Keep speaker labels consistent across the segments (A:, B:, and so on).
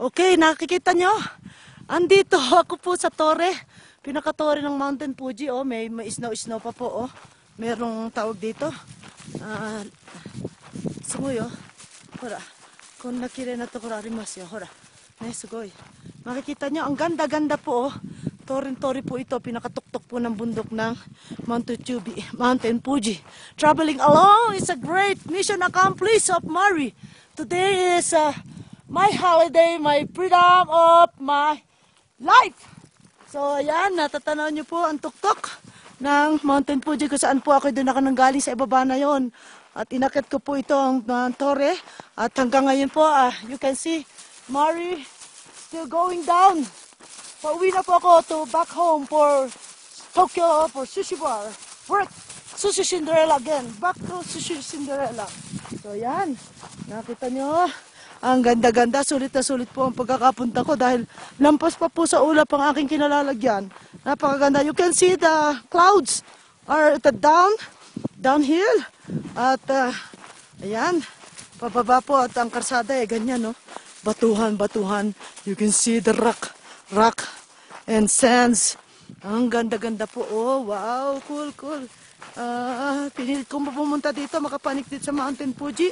A: Okay, nakikita nyo? Andito ako po sa tore. Pinaka-tore ng Mountain Fuji. Oh, may snow pa po. Oh. Merong tawag dito. Sugoy, oh. Hora. Kung nakire na to kurarimasu, hora. Ne, sugoy. Makikita nyo, ang ganda-ganda po. Oh. Tore po ito. Pinakatuktok po ng bundok ng Mountain Fuji. Traveling alone is a great mission accomplished of Mari. Today is my holiday, my freedom of my life. So ayan, natatanaw nyo po ang tuktok ng Mountain Fuji kung saan po ako doon nanggaling sa ibaba na yon. At inakit ko po ito ang tore. At hanggang ngayon po, you can see Mari still going down. Pauwi na po ako to back home for Tokyo, for sushi bar. Work, Sushi Cinderella again. Back to Sushi Cinderella. So ayan, nakita nyo. Ang ganda-ganda, sulit na sulit po ang pagkakapunta ko dahil lampas pa po sa ulap ang aking kinalalagyan. Napakaganda. You can see the clouds are at the downhill. At ayan, pababa po at ang karsada ganyan, no? Batuhan. You can see the rock and sands. Ang ganda-ganda po. Oh, wow, cool. Pinilit kong pumunta dito, makapanik dito sa Mountain Fuji.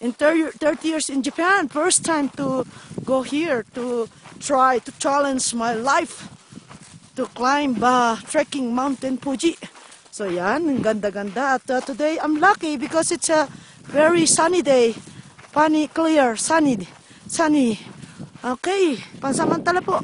A: In 30 years in Japan, first time to go here to try to challenge my life to climb trekking Mountain Fuji. So yan, ganda-ganda. At today I'm lucky because it's a very sunny day. Clear, sunny. Okay, pansamantala po.